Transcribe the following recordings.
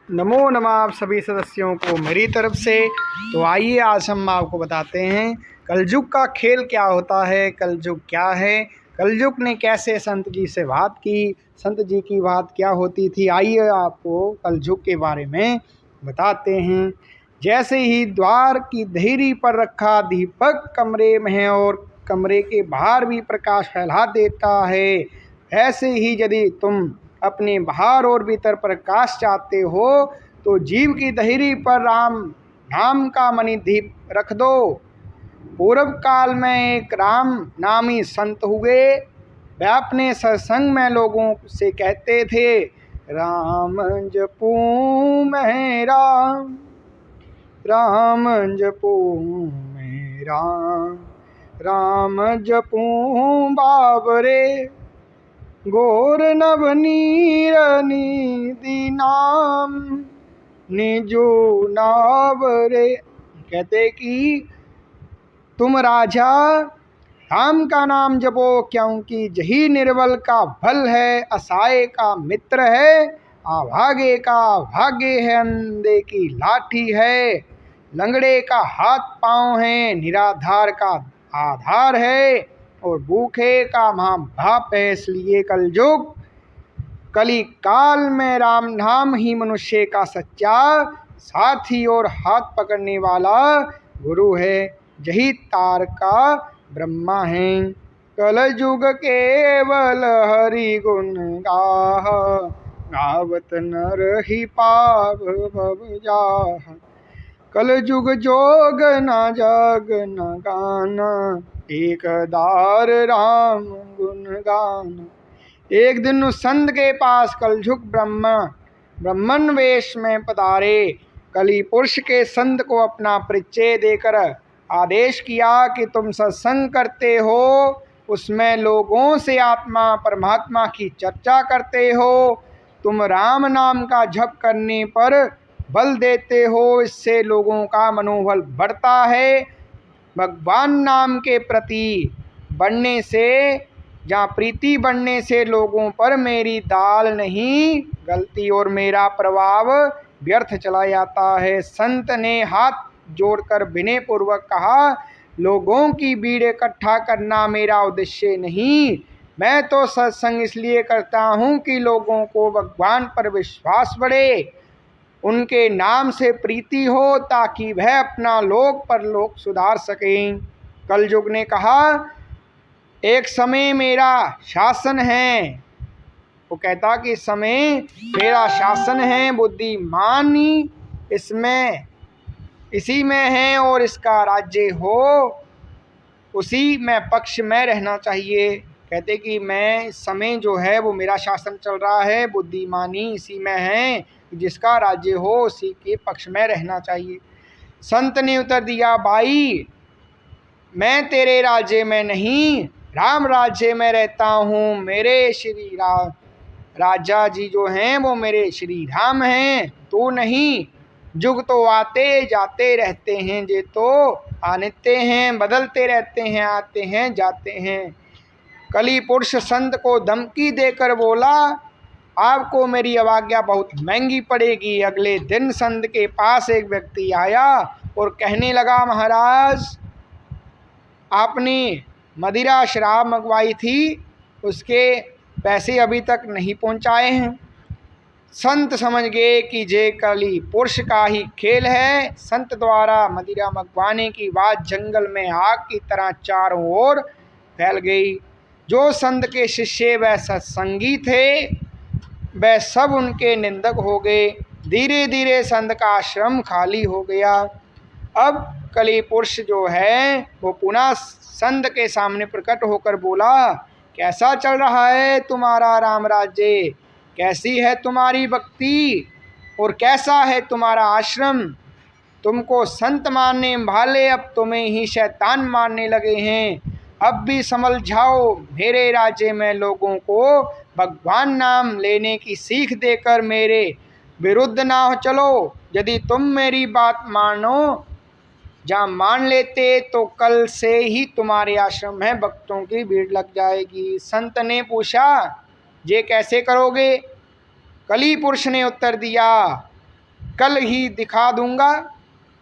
नमो नमः आप सभी सदस्यों को मेरी तरफ से। तो आइए आज हम आपको बताते हैं कलयुग का खेल क्या होता है, कलयुग क्या है, कलयुग ने कैसे संत जी से बात की, संत जी की बात क्या होती थी। आइए आपको कलयुग के बारे में बताते हैं। जैसे ही द्वार की देहरी पर रखा दीपक कमरे में है और कमरे के बाहर भी प्रकाश फैला देता है, ऐसे ही यदि तुम अपने बाहर और भीतर प्रकाश चाहते हो तो जीव की दहरी पर राम नाम का मणि दीप रख दो। पूर्व काल में एक राम नामी संत हुए। वे अपने सत्संग में लोगों से कहते थे, राम जपूं मैं राम, राम जपूं मैं राम, राम जपूं बाबरे, गोर नवनीर निधि नाम निजो नावरे। कहते कि तुम राजा राम का नाम जपो, क्योंकि यही निर्बल का बल है, असहाय का मित्र है, अभागे का भाग्य है, अंधे की लाठी है, लंगड़े का हाथ पांव है, निराधार का आधार है और भूखे का माँ बाप है। इसलिए कलयुग कली काल में राम नाम ही मनुष्य का सच्चा साथी और हाथ पकड़ने वाला गुरु है। यही तार का ब्रह्मा है। कलयुग केवल हरि गुण गाह, गावत नर ही पाव भव जाह। कलयुग जोग न जग न गाना, एक दार राम गुण गाना। एक दिन उस संत के पास कलयुग ब्राह्मण वेश में पधारे। कली पुरुष के संत को अपना परिचय देकर आदेश किया कि तुम सत्संग करते हो, उसमें लोगों से आत्मा परमात्मा की चर्चा करते हो, तुम राम नाम का जप करने पर बल देते हो, इससे लोगों का मनोबल बढ़ता है। भगवान नाम के प्रति बढ़ने से जहाँ प्रीति बढ़ने से लोगों पर मेरी दाल नहीं गलती और मेरा प्रभाव व्यर्थ चला जाता है। संत ने हाथ जोड़कर विनय पूर्वक कहा, लोगों की भीड़ इकट्ठा करना मेरा उद्देश्य नहीं, मैं तो सत्संग इसलिए करता हूँ कि लोगों को भगवान पर विश्वास बढ़े, उनके नाम से प्रीति हो, ताकि वह अपना लोक परलोक सुधार सकें। कलयुग ने कहा, एक समय मेरा शासन है। वो कहता कि समय मेरा शासन है, बुद्धिमानी इसमें इसी में है और इसका राज्य हो उसी में पक्ष में रहना चाहिए। कहते कि मैं समय जो है वो मेरा शासन चल रहा है, बुद्धिमानी इसी में है, जिसका राज्य हो उसी के पक्ष में रहना चाहिए। संत ने उत्तर दिया, भाई मैं तेरे राज्य में नहीं राम राज्य में रहता हूँ। मेरे श्री राम राजा जी जो हैं वो मेरे श्री राम हैं, तो नहीं। युग तो आते जाते रहते हैं, ये तो अनित्य हैं, बदलते रहते हैं, आते हैं जाते हैं। कली पुरुष संत को धमकी देकर बोला, आपको मेरी अवज्ञा बहुत महंगी पड़ेगी। अगले दिन संत के पास एक व्यक्ति आया और कहने लगा, महाराज आपने मदिरा शराब मंगवाई थी, उसके पैसे अभी तक नहीं पहुंचाए हैं। संत समझ गए कि ये कली पुरुष का ही खेल है। संत द्वारा मदिरा मंगवाने की बात जंगल में आग की तरह चारों ओर फैल गई। जो संत के शिष्य व सत्संगी थे वह सब उनके निंदक हो गए। धीरे धीरे संत का आश्रम खाली हो गया। अब कली पुरुष जो है वो पुनः संत के सामने प्रकट होकर बोला, कैसा चल रहा है तुम्हारा राम राज्य, कैसी है तुम्हारी भक्ति और कैसा है तुम्हारा आश्रम। तुमको संत मानने वाले अब तुम्हें ही शैतान मानने लगे हैं। अब भी समझ जाओ, मेरे राज्य में लोगों को भगवान नाम लेने की सीख देकर मेरे विरुद्ध ना चलो। यदि तुम मेरी बात मानो, जहाँ मान लेते तो कल से ही तुम्हारे आश्रम में भक्तों की भीड़ लग जाएगी। संत ने पूछा, ये कैसे करोगे? कली पुरुष ने उत्तर दिया, कल ही दिखा दूंगा।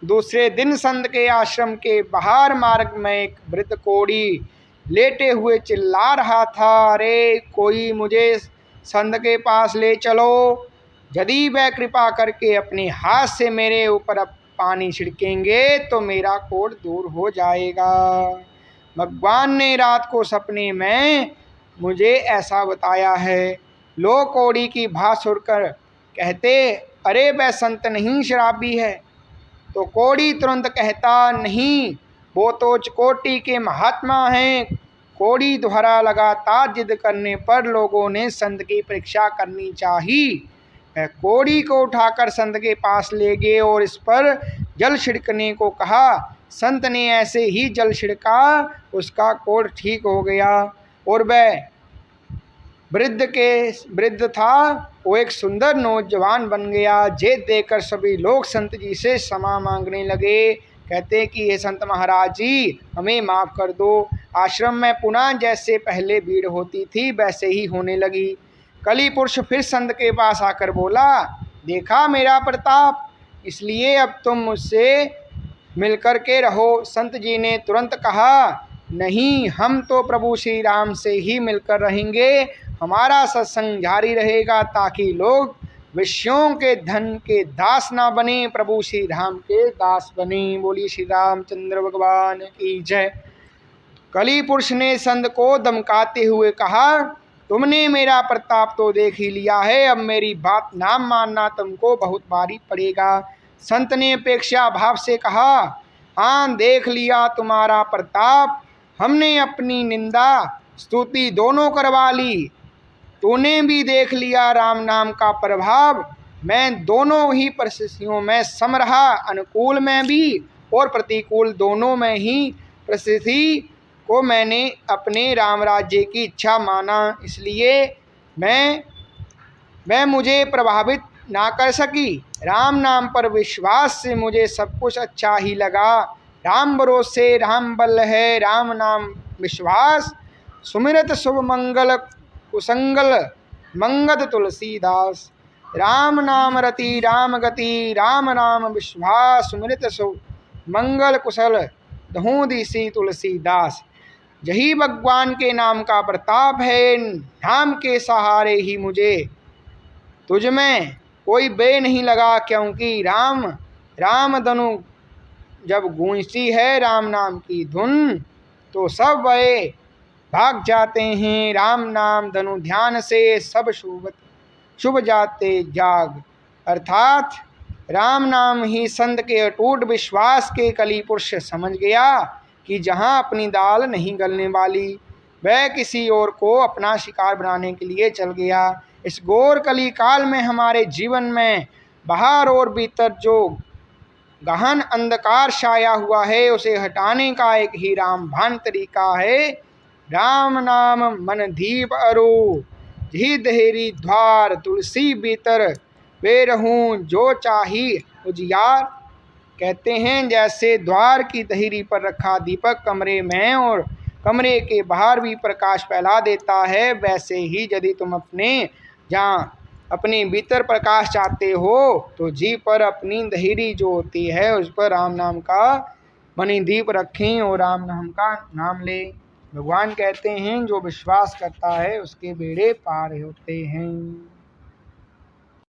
दूसरे दिन संत के आश्रम के बाहर मार्ग में एक वृद्ध कोढ़ी लेटे हुए चिल्ला रहा था, अरे कोई मुझे संत के पास ले चलो, यदि वह कृपा करके अपने हाथ से मेरे ऊपर अब पानी छिड़केंगे तो मेरा कोढ़ दूर हो जाएगा। भगवान ने रात को सपने में मुझे ऐसा बताया है। लोग कोढ़ी की बात सुनकर कहते, अरे वह संत नहीं शराबी है। तो कोढ़ी तुरंत कहता, नहीं, वो तो चकोटी के महात्मा हैं। कोढ़ी द्वारा लगातार जिद करने पर लोगों ने संत की परीक्षा करनी चाहिए। वह कोढ़ी को उठाकर संत के पास ले गए और इस पर जल छिड़कने को कहा। संत ने ऐसे ही जल छिड़का, उसका कोढ़ ठीक हो गया और वह वृद्ध था वो एक सुंदर नौजवान बन गया। ये देखकर सभी लोग संत जी से क्षमा मांगने लगे। कहते कि हे संत महाराज जी, हमें माफ़ कर दो। आश्रम में पुनः जैसे पहले भीड़ होती थी वैसे ही होने लगी। कली पुरुष फिर संत के पास आकर बोला, देखा मेरा प्रताप, इसलिए अब तुम मुझसे मिलकर के रहो। संत जी ने तुरंत कहा, नहीं, हम तो प्रभु श्री राम से ही मिलकर रहेंगे। हमारा सत्संग जारी रहेगा ताकि लोग विषयों के धन के दास ना बने, प्रभु श्री राम के दास बने। बोलिए श्री रामचंद्र भगवान की जय। कली पुरुष ने संत को धमकाते हुए कहा, तुमने मेरा प्रताप तो देख ही लिया है, अब मेरी बात ना मानना तुमको बहुत भारी पड़ेगा। संत ने अपेक्षा भाव से कहा, हाँ, देख लिया तुम्हारा प्रताप। हमने अपनी निंदा स्तुति दोनों करवा ली। तूने भी देख लिया राम नाम का प्रभाव। मैं दोनों ही परिस्थितियों में सम रहा, अनुकूल में भी और प्रतिकूल दोनों में ही परिस्थिति को मैंने अपने राम राज्य की इच्छा माना, इसलिए मैं मुझे प्रभावित ना कर सकी। राम नाम पर विश्वास से मुझे सब कुछ अच्छा ही लगा। राम भरोसे राम बल है, राम नाम विश्वास, सुमिरत शुभ मंगल कुसंगल मंगत तुलसीदास। राम नाम रति राम गति, राम नाम विश्वास, सुमिरत शुभ मंगल कुशल दहूँ दिसी तुलसीदास। यही भगवान के नाम का प्रताप है। नाम के सहारे ही मुझे तुझ में कोई बे नहीं लगा, क्योंकि राम धनु जब गूंजती है राम नाम की धुन तो सब वे भाग जाते हैं। राम नाम धनु ध्यान से सब शुभ जाते जाग। अर्थात राम नाम ही संत के अटूट विश्वास के कली पुरुष समझ गया कि जहाँ अपनी दाल नहीं गलने वाली, वह किसी और को अपना शिकार बनाने के लिए चल गया। इस घोर कली काल में हमारे जीवन में बाहर और भीतर जो गहन अंधकार छाया हुआ है उसे हटाने का एक ही राम भान तरीका है। राम नाम मन दीप अरु, जी दहेरी द्वार, तुलसी भीतर वे रहूं जो चाही उजियार। कहते हैं जैसे द्वार की दहीरी पर रखा दीपक कमरे में और कमरे के बाहर भी प्रकाश फैला देता है, वैसे ही यदि तुम अपने भीतर प्रकाश चाहते हो तो जी पर अपनी दहीरी जो होती है उस पर राम नाम का मणि दीप रखें और राम नाम का नाम लें। भगवान कहते हैं जो विश्वास करता है उसके बेड़े पार होते हैं।